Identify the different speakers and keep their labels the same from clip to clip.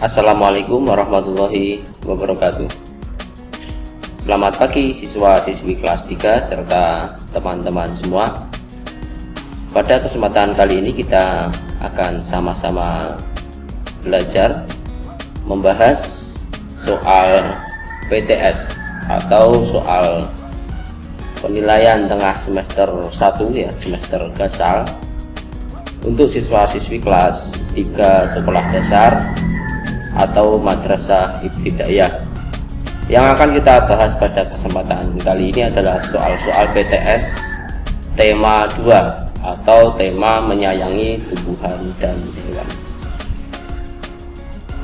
Speaker 1: Assalamualaikum warahmatullahi wabarakatuh. Selamat pagi siswa-siswi kelas 3 serta teman-teman semua. Pada kesempatan kali ini kita akan sama-sama belajar membahas soal PTS atau soal penilaian tengah semester 1 ya, semester gasal untuk siswa-siswi kelas 3 sekolah dasar atau madrasah ibtidaiyah. Yang akan kita bahas pada kesempatan kali ini adalah soal-soal PTS tema 2 atau tema menyayangi tumbuhan dan hewan.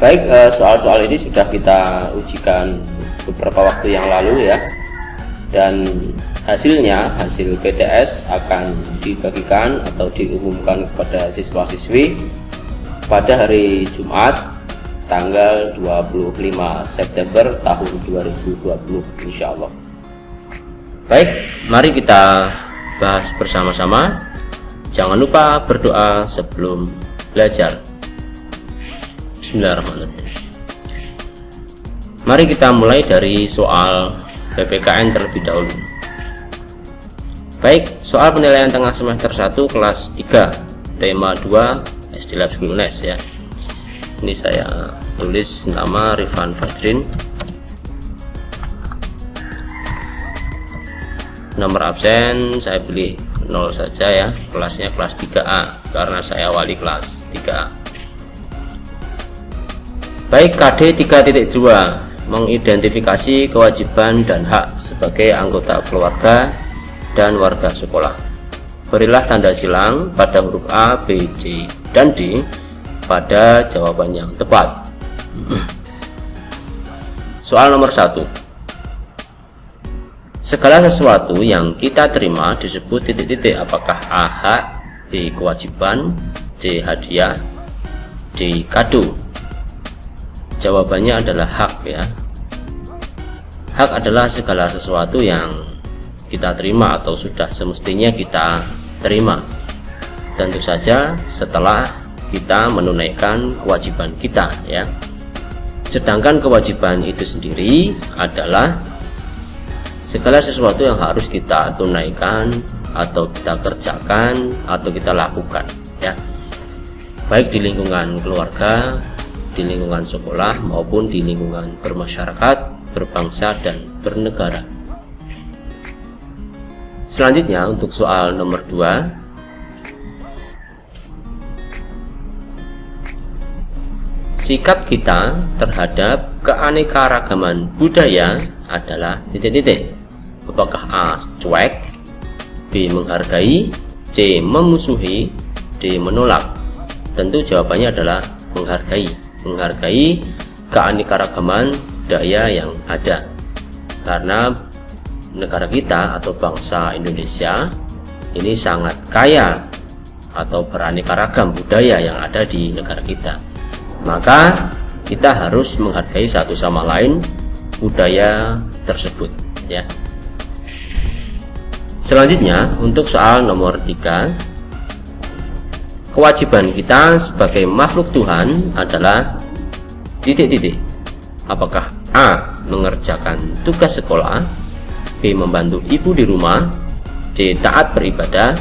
Speaker 1: Baik, soal-soal ini sudah kita ujikan beberapa waktu yang lalu ya, dan hasil PTS akan dibagikan atau diumumkan kepada siswa-siswi pada hari Jumat tanggal 25 September tahun 2020 insya Allah. Baik, mari kita bahas bersama-sama. Jangan lupa berdoa sebelum belajar. Bismillahirrahmanirrahim. Mari kita mulai dari soal PPKN terlebih dahulu. Baik, soal penilaian tengah semester 1 kelas 3 tema 2 SD Lab School UNES ya. Ini saya tulis nama Rifan Fajrin, nomor absen saya pilih 0 saja ya, kelasnya kelas 3A karena saya wali kelas 3A. Baik, KD 3.2 mengidentifikasi kewajiban dan hak sebagai anggota keluarga dan warga sekolah. Berilah tanda silang pada huruf A, B, C, dan D pada jawaban yang tepat. Soal nomor 1. Segala sesuatu yang kita terima disebut titik-titik. Apakah A hak, B kewajiban, C hadiah, D kado? Jawabannya adalah hak ya. Hak adalah segala sesuatu yang kita terima atau sudah semestinya kita terima, tentu saja setelah kita menunaikan kewajiban kita ya. Sedangkan kewajiban itu sendiri adalah segala sesuatu yang harus kita tunaikan atau kita kerjakan atau kita lakukan ya, baik di lingkungan keluarga, di lingkungan sekolah maupun di lingkungan bermasyarakat, berbangsa dan bernegara. Selanjutnya untuk soal nomor 2. Sikap kita terhadap keanekaragaman budaya adalah titik-titik. Apakah A cuek, B menghargai, C memusuhi, D menolak? Tentu jawabannya adalah menghargai. Menghargai keanekaragaman budaya yang ada, karena negara kita atau bangsa Indonesia ini sangat kaya atau beraneka ragam budaya yang ada di negara kita. Maka kita harus menghargai satu sama lain budaya tersebut ya. Selanjutnya untuk soal nomor 3. Kewajiban kita sebagai makhluk Tuhan adalah titik-titik. Apakah A mengerjakan tugas sekolah, B membantu ibu di rumah, C taat beribadah,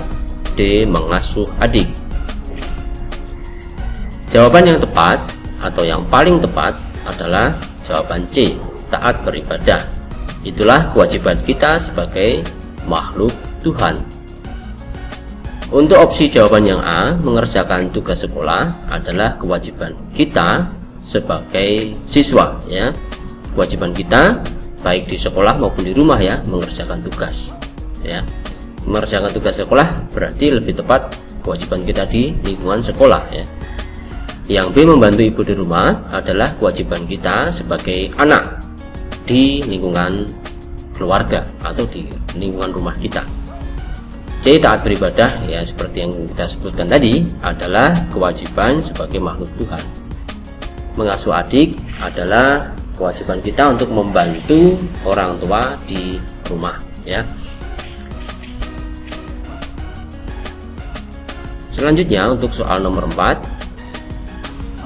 Speaker 1: D mengasuh adik? Jawaban yang tepat atau yang paling tepat adalah jawaban C, taat beribadah. Itulah kewajiban kita sebagai makhluk Tuhan. Untuk opsi jawaban yang A, mengerjakan tugas sekolah adalah kewajiban kita sebagai siswa ya. Kewajiban kita baik di sekolah maupun di rumah ya, mengerjakan tugas ya. Mengerjakan tugas sekolah berarti lebih tepat kewajiban kita di lingkungan sekolah ya. Yang B, membantu ibu di rumah, adalah kewajiban kita sebagai anak di lingkungan keluarga atau di lingkungan rumah kita. C, taat beribadah ya, seperti yang kita sebutkan tadi, adalah kewajiban sebagai makhluk Tuhan. Mengasuh adik adalah kewajiban kita untuk membantu orang tua di rumah ya. Selanjutnya untuk soal nomor 4.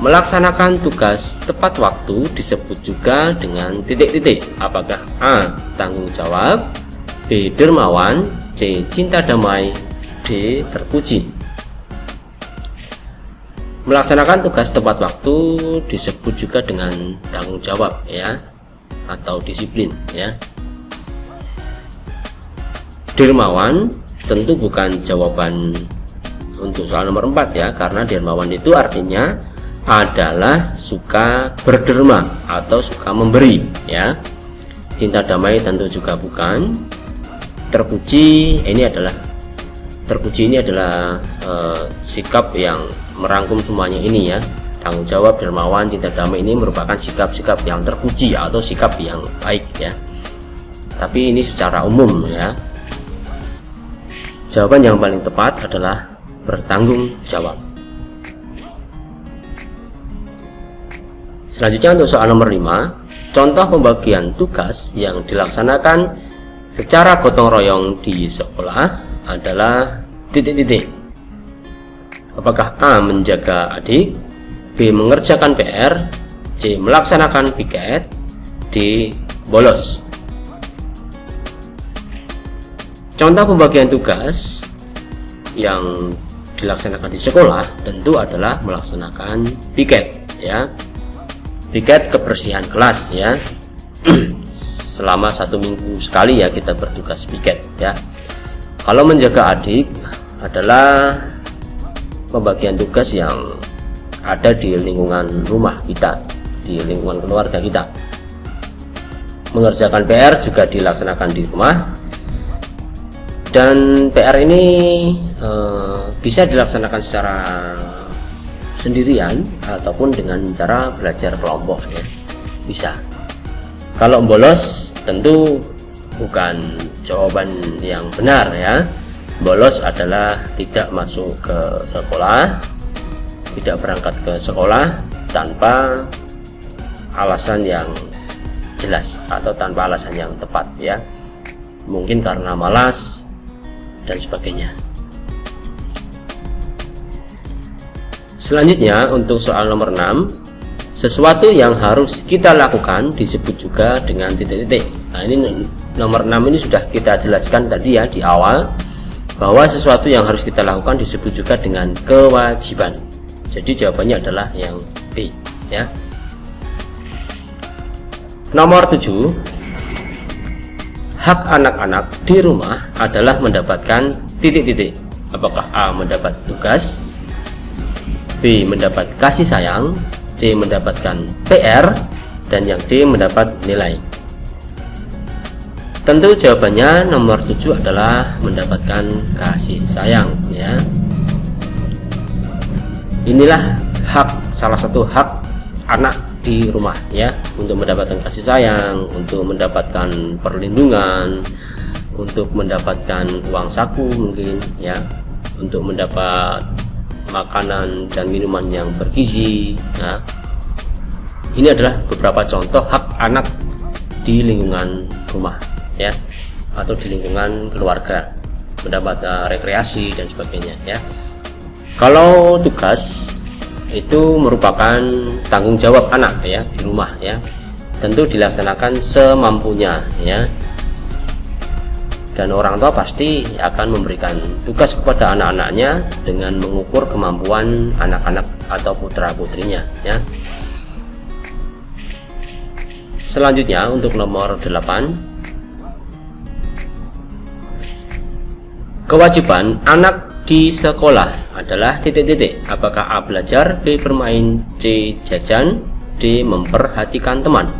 Speaker 1: Melaksanakan tugas tepat waktu disebut juga dengan titik-titik. Apakah A. Tanggung jawab, B. Dermawan, C. Cinta damai, D. Terpuji. Melaksanakan tugas tepat waktu disebut juga dengan tanggung jawab ya, atau disiplin ya. Dermawan tentu bukan jawaban untuk soal nomor 4 ya, karena dermawan itu artinya adalah suka berderma atau suka memberi ya. Cinta damai tentu juga bukan. Terpuji ini adalah sikap yang merangkum semuanya ini ya. Tanggung jawab, dermawan, cinta damai ini merupakan sikap-sikap yang terpuji atau sikap yang baik ya. Tapi ini secara umum ya. Jawaban yang paling tepat adalah bertanggung jawab. Selanjutnya untuk soal nomor 5, contoh pembagian tugas yang dilaksanakan secara gotong royong di sekolah adalah titik-titik. Apakah A. menjaga adik, B. mengerjakan PR, C. melaksanakan piket, D. bolos. Contoh pembagian tugas yang dilaksanakan di sekolah tentu adalah melaksanakan piket ya. Piket kebersihan kelas ya. Selama 1 minggu sekali ya kita bertugas piket ya. Kalau menjaga adik adalah pembagian tugas yang ada di lingkungan rumah kita, di lingkungan keluarga kita. Mengerjakan PR juga dilaksanakan di rumah, dan PR ini bisa dilaksanakan secara sendirian ataupun dengan cara belajar kelompok ya, bisa. Kalau bolos tentu bukan jawaban yang benar ya. Bolos adalah tidak masuk ke sekolah, tidak berangkat ke sekolah tanpa alasan yang jelas atau tanpa alasan yang tepat ya. Mungkin karena malas dan sebagainya. Selanjutnya untuk soal nomor 6, sesuatu yang harus kita lakukan disebut juga dengan titik-titik. Nah ini nomor 6 ini sudah kita jelaskan tadi ya di awal, bahwa sesuatu yang harus kita lakukan disebut juga dengan kewajiban. Jadi jawabannya adalah yang B ya. Nomor 7, hak anak-anak di rumah adalah mendapatkan titik-titik. Apakah A. mendapat tugas, B. mendapat kasih sayang, C. mendapatkan PR, dan yang D. mendapat nilai. Tentu jawabannya nomor 7 adalah mendapatkan kasih sayang ya. Inilah salah satu hak anak di rumah ya, untuk mendapatkan kasih sayang, untuk mendapatkan perlindungan, untuk mendapatkan uang saku mungkin ya, untuk mendapat makanan dan minuman yang bergizi ya. Ini adalah beberapa contoh hak anak di lingkungan rumah ya, atau di lingkungan keluarga, mendapat rekreasi dan sebagainya ya. Kalau tugas itu merupakan tanggung jawab anak ya di rumah ya, tentu dilaksanakan semampunya ya, dan orang tua pasti akan memberikan tugas kepada anak-anaknya dengan mengukur kemampuan anak-anak atau putra-putrinya ya. Selanjutnya untuk nomor 8, kewajiban anak di sekolah adalah titik-titik. Apakah A. belajar, B. bermain, C. jajan, D. memperhatikan teman.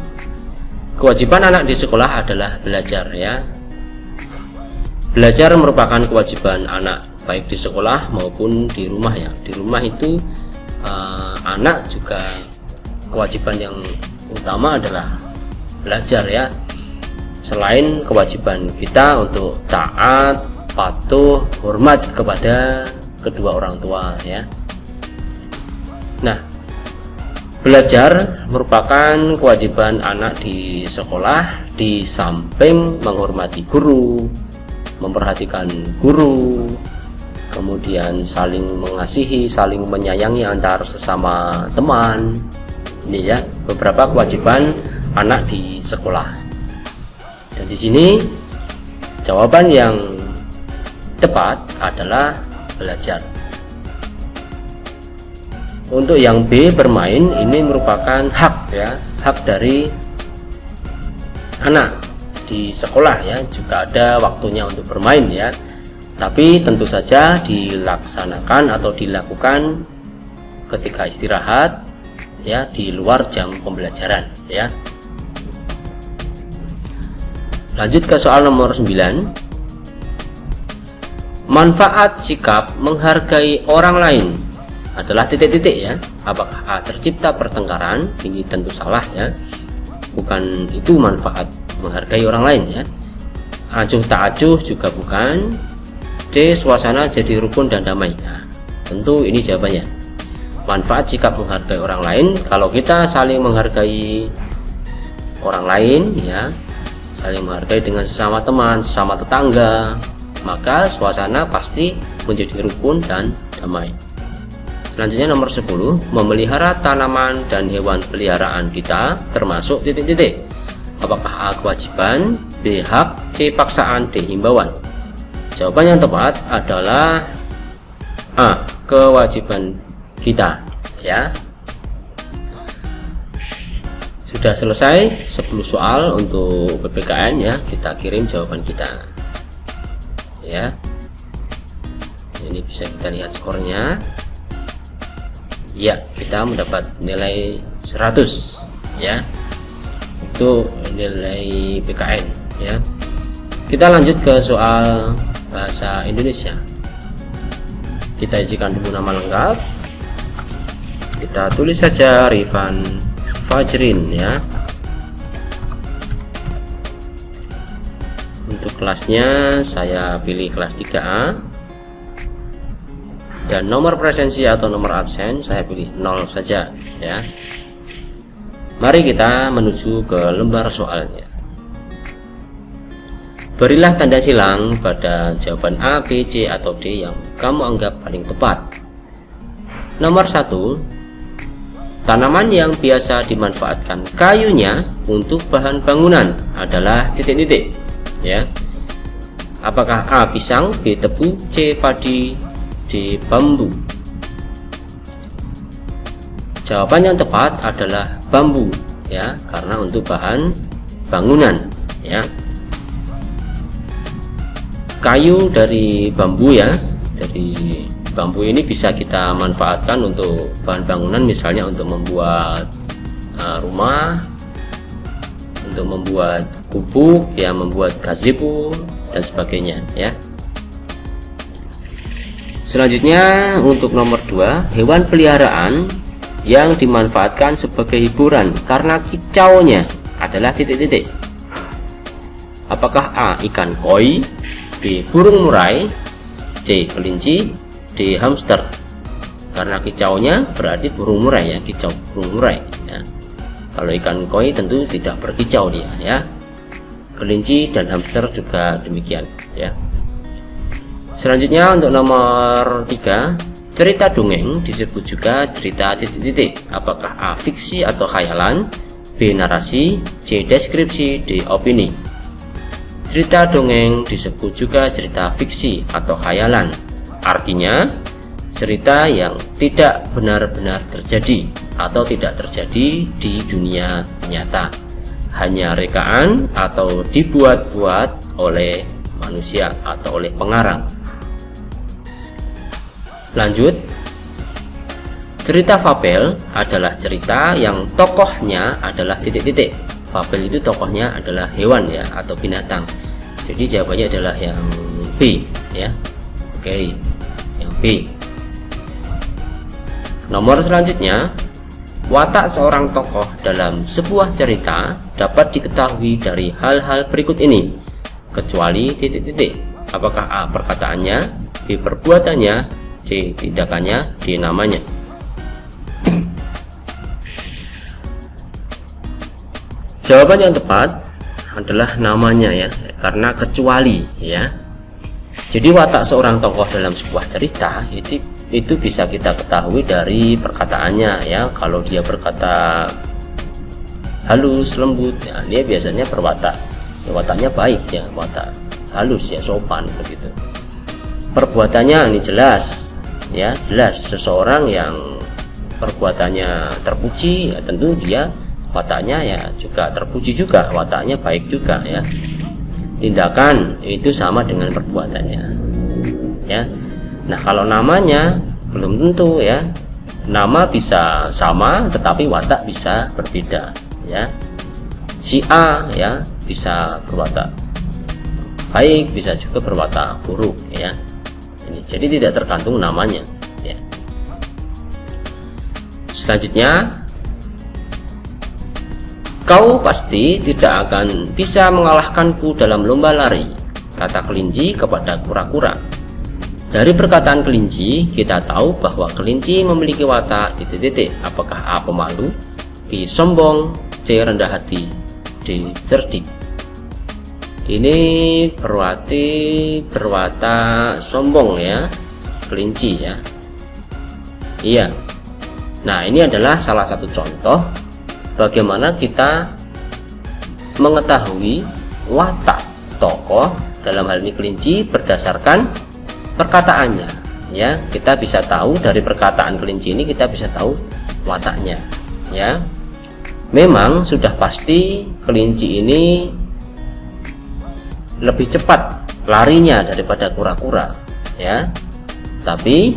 Speaker 1: Kewajiban anak di sekolah adalah belajar ya. Belajar merupakan kewajiban anak baik di sekolah maupun di rumah ya. Di rumah itu anak juga kewajiban yang utama adalah belajar ya. Selain kewajiban kita untuk taat, patuh, hormat kepada kedua orang tua ya. Nah, belajar merupakan kewajiban anak di sekolah di samping menghormati guru, memperhatikan guru, kemudian saling mengasihi, saling menyayangi antar sesama teman. Ini ya beberapa kewajiban anak di sekolah. Dan di sini jawaban yang tepat adalah belajar. Untuk yang B, bermain, ini merupakan hak ya, hak dari anak di sekolah ya, juga ada waktunya untuk bermain ya. Tapi tentu saja dilaksanakan atau dilakukan ketika istirahat ya, di luar jam pembelajaran ya. Lanjut ke soal nomor 9. Manfaat sikap menghargai orang lain adalah titik-titik ya. Apakah A, tercipta pertengkaran? Ini tentu salah ya. Bukan itu manfaat menghargai orang lain ya. Acuh tak acuh juga bukan. C, suasana jadi rukun dan damai. Nah, tentu ini jawabannya. Manfaat sikap menghargai orang lain, kalau kita saling menghargai orang lain ya, saling menghargai dengan sesama teman, sesama tetangga, maka suasana pasti menjadi rukun dan damai. Selanjutnya nomor 10, memelihara tanaman dan hewan peliharaan kita termasuk titik-titik. Apakah A, kewajiban, B, hak, C, paksaan, D, himbauan? Jawaban yang tepat adalah A, kewajiban kita ya. Sudah selesai 10 soal untuk PPKN ya, kita kirim jawaban kita ya. Ini bisa kita lihat skornya ya, kita mendapat nilai 100 ya, itu nilai PKN ya. Kita lanjut ke soal bahasa Indonesia. Kita isikan dulu nama lengkap, kita tulis saja Rifan Fajrin ya. Untuk kelasnya saya pilih kelas 3A, dan nomor presensi atau nomor absen saya pilih 0 saja ya. Mari kita menuju ke lembar soalnya. Berilah tanda silang pada jawaban A, B, C, atau D yang kamu anggap paling tepat. Nomor 1, tanaman yang biasa dimanfaatkan kayunya untuk bahan bangunan adalah titik-titik ya. Apakah A, pisang, B, tebu, C, padi, D, bambu? Jawaban yang tepat adalah bambu ya, karena untuk bahan bangunan ya. Kayu dari bambu ya, dari bambu ini bisa kita manfaatkan untuk bahan bangunan, misalnya untuk membuat rumah, untuk membuat gubuk ya, membuat gazebo dan sebagainya ya. Selanjutnya untuk nomor 2, hewan peliharaan yang dimanfaatkan sebagai hiburan karena kicaunya adalah titik-titik. Apakah A, ikan koi, B, burung murai, C, kelinci, D, hamster? Karena kicaunya berarti burung murai ya, kicau burung murai ya. Kalau ikan koi tentu tidak berkicau dia ya. Kelinci dan hamster juga demikian ya. Selanjutnya untuk nomor 3, cerita dongeng disebut juga cerita titik-titik. Apakah A, fiksi atau khayalan, B, narasi, C, deskripsi, D, opini? Cerita dongeng disebut juga cerita fiksi atau khayalan. Artinya cerita yang tidak benar-benar terjadi atau tidak terjadi di dunia nyata, hanya rekaan atau dibuat-buat oleh manusia atau oleh pengarang. Lanjut, cerita fabel adalah cerita yang tokohnya adalah titik-titik. Fabel itu tokohnya adalah hewan ya, atau binatang. Jadi jawabannya adalah yang B ya. Oke, yang B. Nomor selanjutnya, watak seorang tokoh dalam sebuah cerita dapat diketahui dari hal-hal berikut ini, kecuali titik-titik. Apakah A, perkataannya, B, perbuatannya, C, tindakannya, D, namanya? Jawaban yang tepat adalah namanya ya, karena kecuali ya. Jadi watak seorang tokoh dalam sebuah cerita itu bisa kita ketahui dari perkataannya ya. Kalau dia berkata halus, lembut, ya, dia biasanya berwatak ya, wataknya baik ya, watak halus ya, sopan begitu. Perbuatannya ini jelas ya, jelas seseorang yang perbuatannya terpuji ya, tentu dia wataknya ya juga terpuji juga, wataknya baik juga ya. Tindakan itu sama dengan perbuatannya ya. Nah, kalau namanya belum tentu ya, nama bisa sama tetapi watak bisa berbeda ya. Si A ya bisa berwatak baik, bisa juga berwatak buruk ya. Ini jadi tidak tergantung namanya ya. Selanjutnya, kau pasti tidak akan bisa mengalahkanku dalam lomba lari, kata kelinci kepada kura-kura. Dari perkataan kelinci kita tahu bahwa kelinci memiliki watak apakah A pemalu, B sombong, C rendah hati, D cerdik. Ini berwatak sombong ya, kelinci ya. Iya. Nah, ini adalah salah satu contoh bagaimana kita mengetahui watak tokoh, dalam hal ini kelinci, berdasarkan perkataannya ya. Kita bisa tahu dari perkataan kelinci ini, kita bisa tahu wataknya ya. Memang sudah pasti kelinci ini lebih cepat larinya daripada kura-kura ya, tapi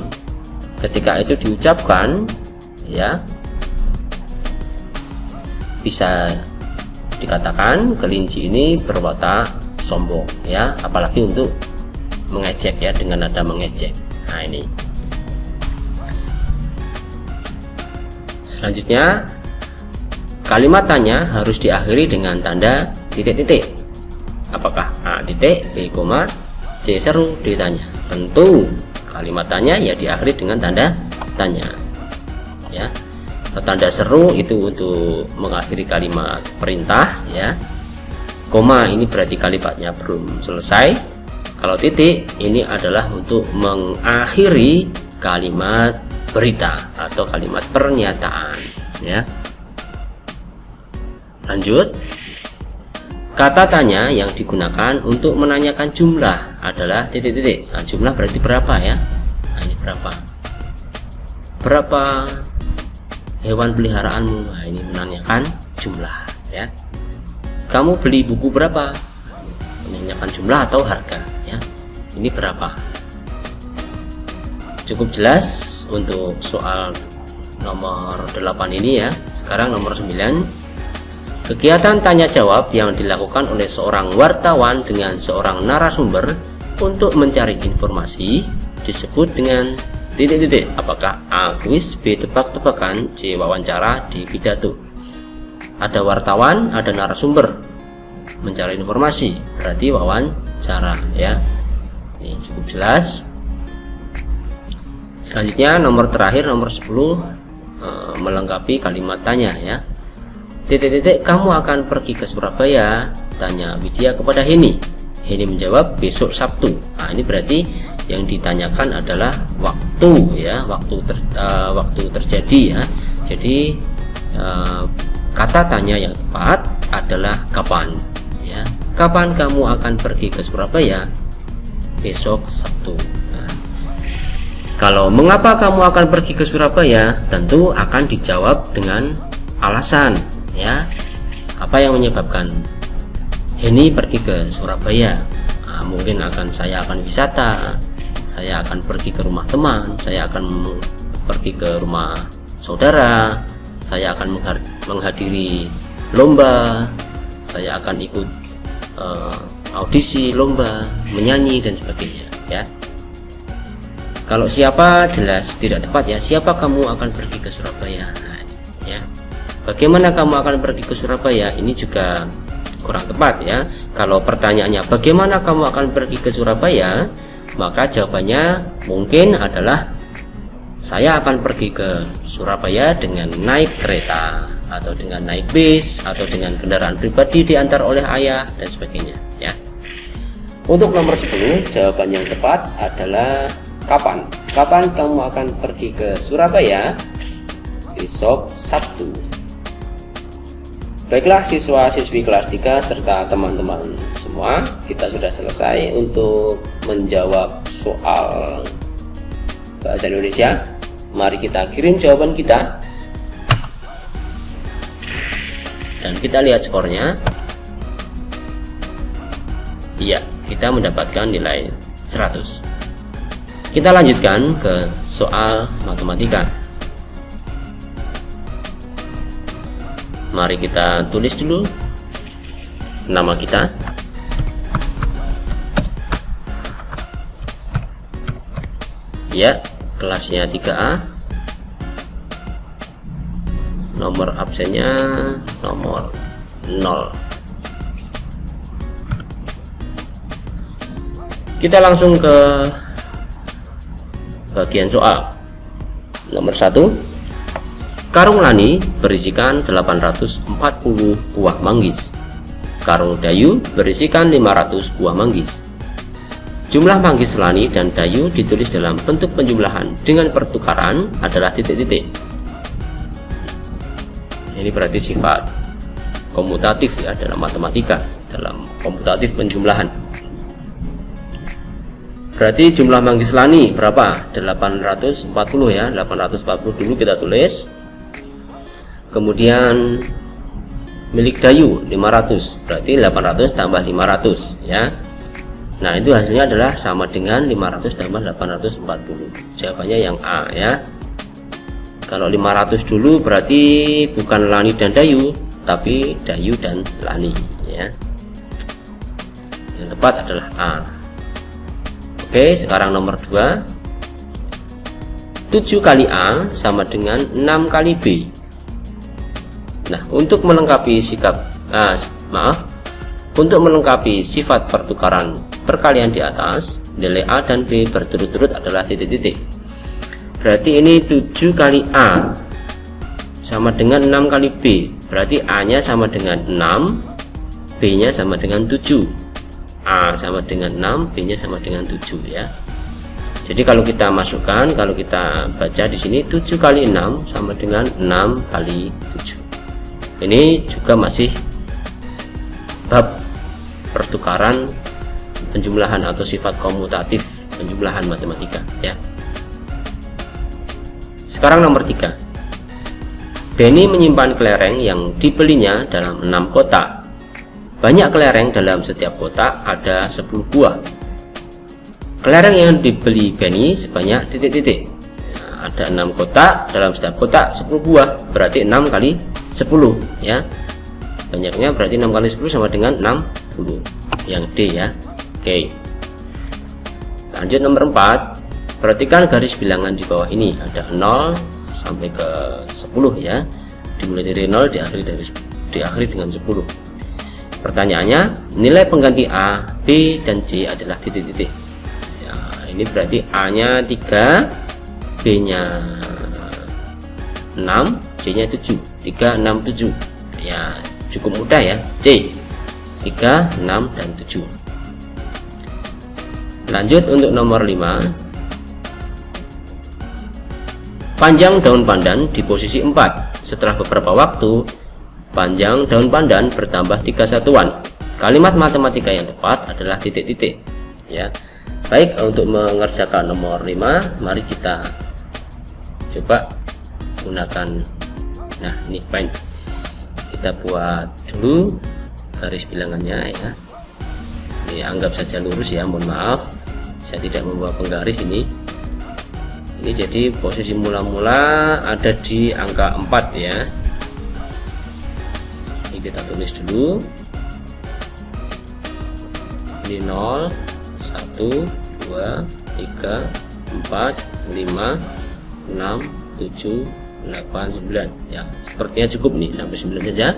Speaker 1: ketika itu diucapkan ya, bisa dikatakan kelinci ini berwatak sombong ya, apalagi untuk mengejek ya, dengan nada mengejek. Nah, ini selanjutnya, kalimat tanya harus diakhiri dengan tanda titik-titik. Apakah A titik, B koma, C seru, D tanya? Tentu kalimat tanya ya diakhiri dengan tanda tanya ya. Tanda seru itu untuk mengakhiri kalimat perintah ya. Koma ini berarti kalimatnya belum selesai. Kalau titik ini adalah untuk mengakhiri kalimat berita atau kalimat pernyataan ya. Lanjut, kata tanya yang digunakan untuk menanyakan jumlah adalah titik-titik. Nah, jumlah berarti berapa ya? Nah, ini berapa hewan peliharaanmu? Nah, ini menanyakan jumlah ya. Kamu beli buku berapa? Menanyakan jumlah atau harga ya. Ini berapa? Cukup jelas untuk soal nomor 8 ini ya. Sekarang nomor 9. Kegiatan tanya jawab yang dilakukan oleh seorang wartawan dengan seorang narasumber untuk mencari informasi disebut dengan titik-titik. Apakah A kuis, B tebak-tebakan, C wawancara, D pidato? Ada wartawan, ada narasumber, mencari informasi berarti wawancara ya. Ini cukup jelas. Selanjutnya nomor terakhir, nomor 10, melengkapi kalimat tanya ya. Titik-titik, kamu akan pergi ke Surabaya? Tanya Widya kepada Heni. Heni menjawab besok Sabtu. Nah, ini berarti yang ditanyakan adalah waktu ya, waktu terjadi ya. Jadi kata tanya yang tepat adalah kapan ya. Kapan kamu akan pergi ke Surabaya? Besok Sabtu. Nah, kalau mengapa kamu akan pergi ke Surabaya, tentu akan dijawab dengan alasan ya. Apa yang menyebabkan Heni pergi ke Surabaya? Nah, mungkin saya akan wisata, saya akan pergi ke rumah teman, saya akan pergi ke rumah saudara, saya akan menghadiri lomba, saya akan ikut audisi lomba, menyanyi dan sebagainya ya. Kalau siapa jelas tidak tepat ya. Siapa kamu akan pergi ke Surabaya? Nah, ya. Bagaimana kamu akan pergi ke Surabaya? Ini juga kurang tepat ya. Kalau pertanyaannya bagaimana kamu akan pergi ke Surabaya, maka jawabannya mungkin adalah saya akan pergi ke Surabaya dengan naik kereta atau dengan naik bis atau dengan kendaraan pribadi diantar oleh ayah dan sebagainya ya. Untuk nomor 10, jawaban yang tepat adalah kapan? Kapan kamu akan pergi ke Surabaya? Besok Sabtu. Baiklah siswa-siswi kelas 3 serta teman-teman semua, kita sudah selesai untuk menjawab soal bahasa Indonesia. Mari kita kirim jawaban kita dan kita lihat skornya. Iya, kita mendapatkan nilai 100. Kita lanjutkan ke soal matematika. Mari kita tulis dulu nama kita. Ya, kelasnya 3A. Nomor absennya nomor 0. Kita langsung ke bagian soal. Nomor 1. Karung Lani berisikan 840 buah manggis. Karung Dayu berisikan 500 buah manggis. Jumlah manggis Lani dan Dayu ditulis dalam bentuk penjumlahan dengan pertukaran adalah titik-titik. Ini berarti sifat komutatif ya dalam matematika, dalam komutatif penjumlahan. Berarti jumlah manggis Lani berapa? 840 ya, 840 dulu kita tulis. Kemudian milik Dayu 500, berarti 800 tambah 500 ya. Nah, itu hasilnya adalah sama dengan 500 tambah 840. Jawabannya yang A ya. Kalau 500 dulu berarti bukan Lani dan Dayu, tapi Dayu dan Lani ya. Yang tepat adalah A. Oke, sekarang nomor 2. 7 kali A sama dengan 6 kali B. Nah, untuk melengkapi untuk melengkapi sifat pertukaran perkalian di atas, nilai A dan B berturut-turut adalah titik-titik. Berarti ini 7 kali A sama dengan 6 kali B. Berarti A-nya sama dengan 6, B-nya sama dengan 7. A sama dengan 6, B-nya sama dengan 7 ya. Jadi kalau kita masukkan, kalau kita baca di sini 7 kali 6 sama dengan 6 kali 7. Ini juga masih bab pertukaran penjumlahan atau sifat komutatif penjumlahan matematika ya. Sekarang nomor 3. Benny menyimpan kelereng yang dibelinya dalam 6 kotak. Banyak kelereng dalam setiap kotak ada 10 buah. Kelereng yang dibeli Benny sebanyak titik-titik. Nah, ada 6 kotak, dalam setiap kotak 10 buah, berarti 6 kali 10 ya. Banyaknya berarti 6 kali 10 sama dengan 60. Yang D ya. Oke. Lanjut nomor 4. Perhatikan garis bilangan di bawah ini, ada 0 sampai ke 10 ya. Dimulai dari 0 diakhiri dengan 10. Pertanyaannya, nilai pengganti A, B, dan C adalah titik-titik. Ya, ini berarti A-nya 3, B-nya 6, C-nya 7. 3, 6, 7. Ya, cukup mudah ya. C 3, 6, dan 7. Lanjut untuk nomor 5. Panjang daun pandan di posisi 4. Setelah beberapa waktu, panjang daun pandan bertambah 3 satuan. Kalimat matematika yang tepat adalah titik-titik ya. Baik, untuk mengerjakan nomor 5, mari kita coba gunakan, nah ini pen. Kita buat dulu garis bilangannya ya. Ini anggap saja lurus ya, mohon maaf saya tidak membawa penggaris ini. Ini jadi posisi mula-mula ada di angka 4 ya. Ini kita tulis dulu. Ini 0, 1, 2, 3, 4, 5, 6, 7, 8, 9 ya. Sepertinya cukup nih sampai 9 saja.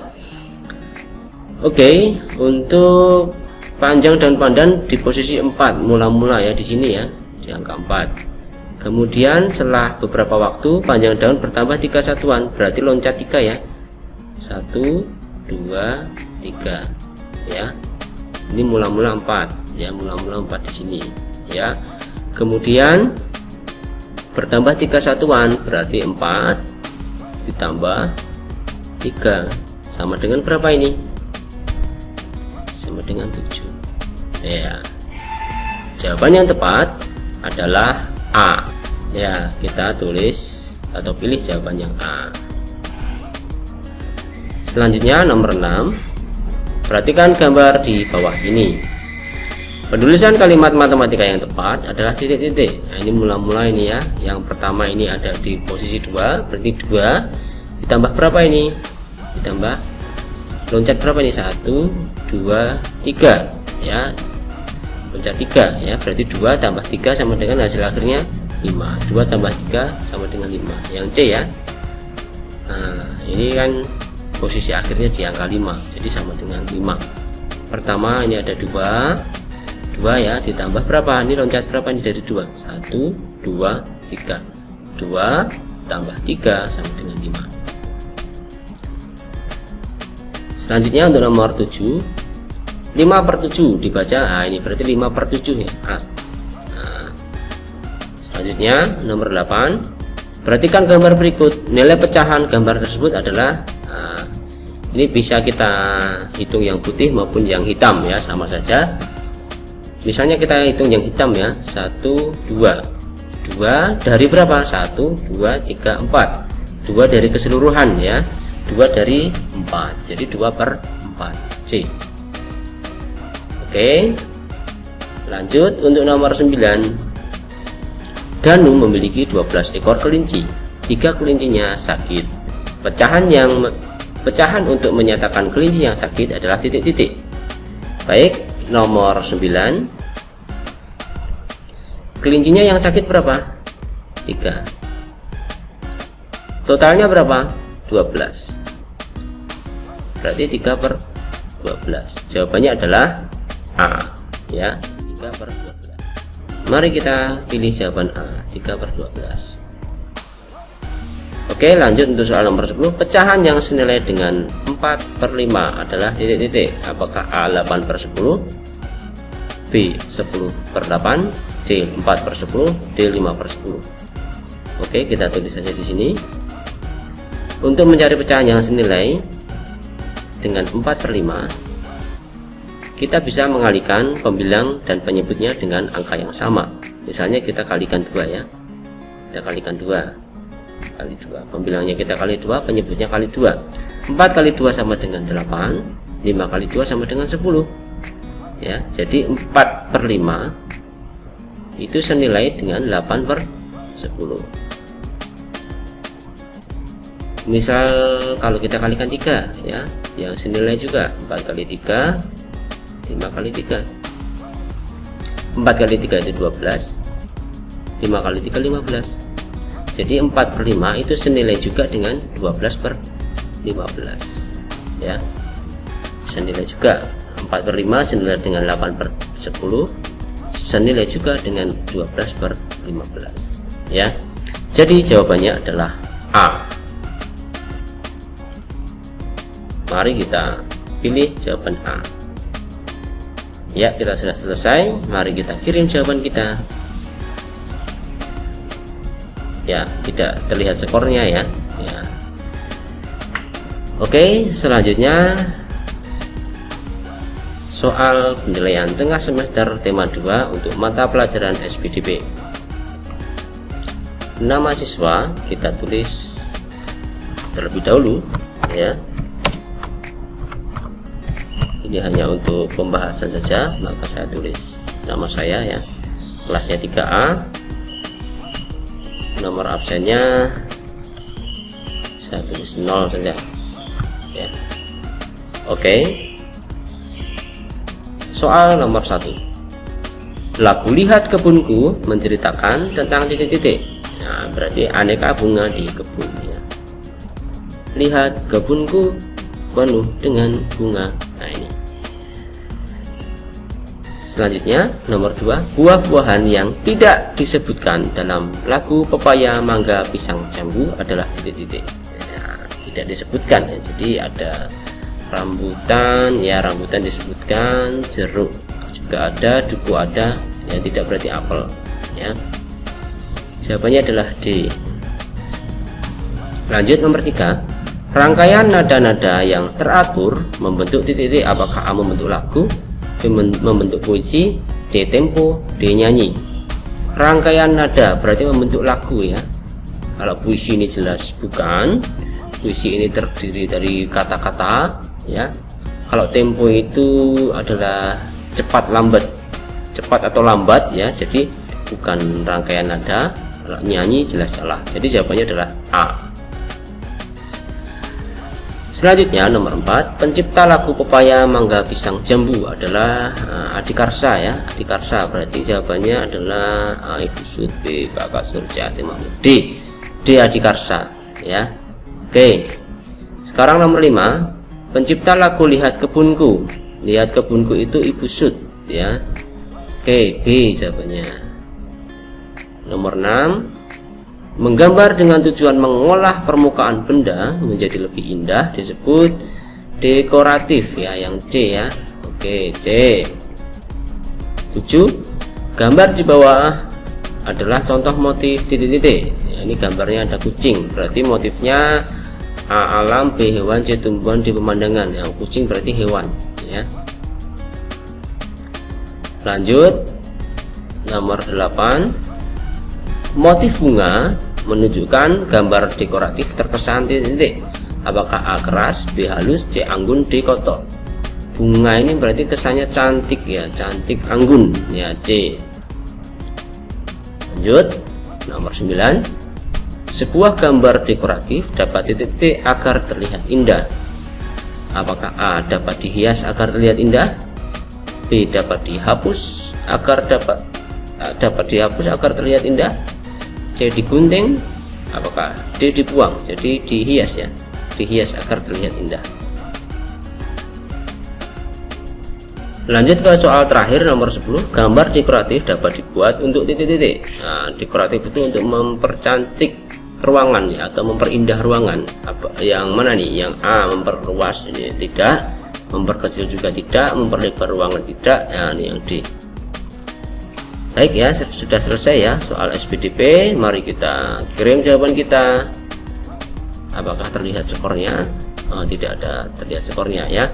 Speaker 1: Oke, untuk panjang daun pandan di posisi 4 mula-mula ya, di sini ya, di angka 4. Kemudian setelah beberapa waktu panjang daun bertambah 3 satuan, berarti loncat 3 ya. 1, 2, 3 ya. Ini mula-mula 4 ya, mula-mula 4 di sini ya. Kemudian bertambah 3 satuan, berarti 4 ditambah 3 sama dengan berapa ini? Sama dengan 7 ya. Jawaban yang tepat adalah A ya. Kita tulis atau pilih jawaban yang A. Selanjutnya nomor 6. Perhatikan gambar di bawah ini. Penulisan kalimat matematika yang tepat adalah titik-titik. Nah, ini mula-mula ini ya. Yang pertama ini ada di posisi 2, berarti 2 ditambah berapa ini? Ditambah loncat berapa ini? 1, 2, 3 ya. Loncat 3 ya, berarti 2 tambah 3 sama dengan hasil akhirnya 5. 2 tambah 3 sama dengan 5. Yang C ya. Nah, ini kan posisi akhirnya di angka 5, jadi sama dengan 5. Pertama ini ada 2 ya, ditambah berapa? Ini loncat berapa ini dari 2? 1, 2, 3. 2 tambah 3 sama dengan 5. Selanjutnya untuk nomor 7, 5/7 dibaca. Nah, ini berarti 5/7 ya. Nah, selanjutnya nomor 8. Perhatikan gambar berikut. Nilai pecahan gambar tersebut adalah, ini bisa kita hitung yang putih maupun yang hitam ya, sama saja. Misalnya kita hitung yang hitam ya, 1, 2. 2 dari berapa? 1, 2, 3, 4. 2 dari keseluruhan ya, 2 dari 4. Jadi 2/4 C. Oke, lanjut untuk nomor 9. Danu memiliki 12 ekor kelinci. 3 kelincinya sakit. Pecahan untuk menyatakan kelinci yang sakit adalah titik-titik. Baik, nomor 9. Kelincinya yang sakit berapa? 3. Totalnya berapa? 12. Berarti 3/12. Jawabannya adalah A ya, 3/12. Mari kita pilih jawaban A, 3/12. Oke, lanjut untuk soal nomor 10. Pecahan yang senilai dengan 4/5 adalah titik-titik. Apakah A 8/10, B 10/8, C 4/10, D 5/10? Oke, kita tulis saja di sini. Untuk mencari pecahan yang senilai dengan 4/5, kita bisa mengalihkan pembilang dan penyebutnya dengan angka yang sama. Misalnya kita kalikan 2 ya. Kita kalikan 2 kali 2, pembilangnya kita kali 2, penyebutnya kali 2. 4 kali 2 sama dengan 8, 5 kali 2 sama dengan 10 ya. Jadi 4/5 itu senilai dengan 8/10. Misal kalau kita kalikan 3 ya, yang senilai juga 4 kali 3, 5 kali 3. 4 kali 3 itu 12, 5 kali 3 15. Jadi 4/5 itu senilai juga dengan 12/15 ya. Senilai juga 4/5 senilai dengan 8/10, senilai juga dengan 12/15 ya. Jadi jawabannya adalah A. Mari kita pilih jawaban A. Ya, kita sudah selesai. Mari kita kirim jawaban kita. Ya, tidak terlihat skornya ya. Oke, selanjutnya soal penilaian tengah semester tema 2 untuk mata pelajaran SPDP. Nama siswa kita tulis terlebih dahulu ya. Ini hanya untuk pembahasan saja, maka saya tulis nama saya ya. Kelasnya 3A. Nomor absennya saya tulis 0 saja ya. Oke, soal nomor 1. Lagu Lihat Kebunku menceritakan tentang titik-titik. Nah, berarti aneka bunga di kebun ya. Lihat kebunku penuh dengan bunga. Nah, ini. Selanjutnya nomor 2, buah-buahan yang tidak disebutkan dalam lagu pepaya, mangga, pisang, jambu adalah titik-titik ya, tidak disebutkan ya. Jadi ada Rambutan, ya rambutan disebutkan. Jeruk juga ada, duku ada, ya tidak berarti apel ya. Jawabannya adalah D. Lanjut nomor 3. Rangkaian nada-nada yang teratur membentuk titik-titik. Apakah A membentuk lagu, B membentuk puisi, C tempo, D nyanyi? Rangkaian nada berarti membentuk lagu ya. Kalau puisi ini jelas bukan. Puisi ini terdiri dari kata-kata ya. Kalau tempo itu adalah cepat atau lambat ya. Jadi bukan rangkaian nada. Kalau nyanyi jelas salah. Jadi jawabannya adalah A. Selanjutnya nomor 4. Pencipta lagu Pepaya Mangga Pisang Jambu adalah Adikarsa ya. Adikarsa berarti jawabannya adalah Ibu Suti, Pak Kasur, Jati Mahmud. D Adikarsa ya. Oke. Sekarang nomor 5. Pencipta lagu Lihat Kebunku. Lihat Kebunku itu Ibu Sut ya. Oke, B jawabannya. Nomor 6. Menggambar dengan tujuan mengolah permukaan benda menjadi lebih indah disebut dekoratif ya, yang C ya. Oke, C. 7. Gambar di bawah adalah contoh motif titik-titik ya, ini gambarnya ada kucing, berarti motifnya A alam, B hewan, C tumbuhan, D pemandangan. Yang kucing berarti hewan ya. Lanjut nomor 8. Motif bunga menunjukkan gambar dekoratif terkesan titik-titik. Apakah A keras, B halus, C anggun, D kotor? Bunga ini berarti kesannya cantik ya, cantik anggun ya, C. Lanjut nomor 9. Sebuah gambar dekoratif dapat titik-titik agar terlihat indah. Apakah A dapat dihias agar terlihat indah, B dapat dihapus agar terlihat indah, C digunting, apakah D dibuang? Jadi dihias ya, dihias agar terlihat indah. Lanjut ke soal terakhir nomor 10. Gambar dekoratif dapat dibuat untuk titik-titik. Nah, dekoratif itu untuk mempercantik ruangan ya, atau memperindah ruangan. Apa yang mana nih? Yang A memperluas, ini tidak, memperkecil juga tidak, memperlebar ruangan tidak. Nah, ini yang D. Baik ya, sudah selesai ya soal SPDP. Mari kita kirim jawaban kita. Apakah terlihat skornya? Tidak ada terlihat skornya ya.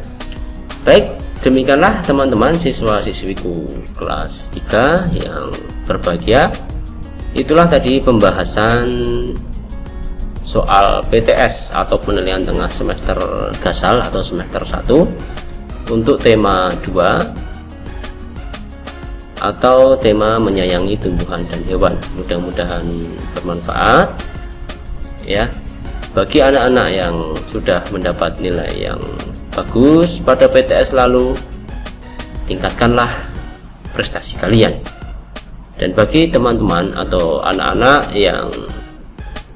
Speaker 1: Baik, demikianlah teman-teman siswa-siswiku kelas 3 yang berbahagia. Itulah tadi pembahasan soal PTS atau penilaian tengah semester dasar atau semester 1 untuk tema 2 atau tema menyayangi tumbuhan dan hewan. Mudah-mudahan bermanfaat ya bagi anak-anak yang sudah mendapat nilai yang bagus pada PTS lalu. Tingkatkanlah prestasi kalian. Dan bagi teman-teman atau anak-anak yang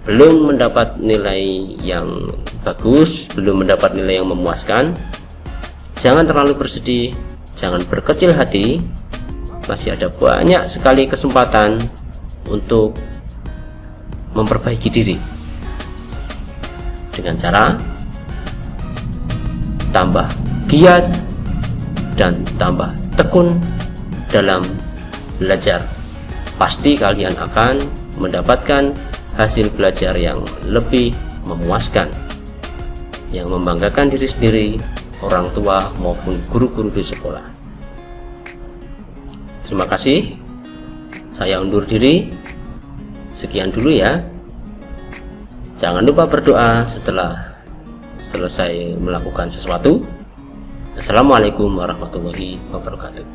Speaker 1: belum mendapat nilai yang bagus, belum mendapat nilai yang memuaskan, jangan terlalu bersedih, jangan berkecil hati. Masih ada banyak sekali kesempatan untuk memperbaiki diri dengan cara tambah giat dan tambah tekun dalam belajar. Pasti kalian akan mendapatkan hasil belajar yang lebih memuaskan, yang membanggakan diri sendiri, orang tua maupun guru-guru di sekolah. Terima kasih. Saya undur diri. Sekian dulu ya. Jangan lupa berdoa setelah selesai melakukan sesuatu. Assalamualaikum warahmatullahi wabarakatuh.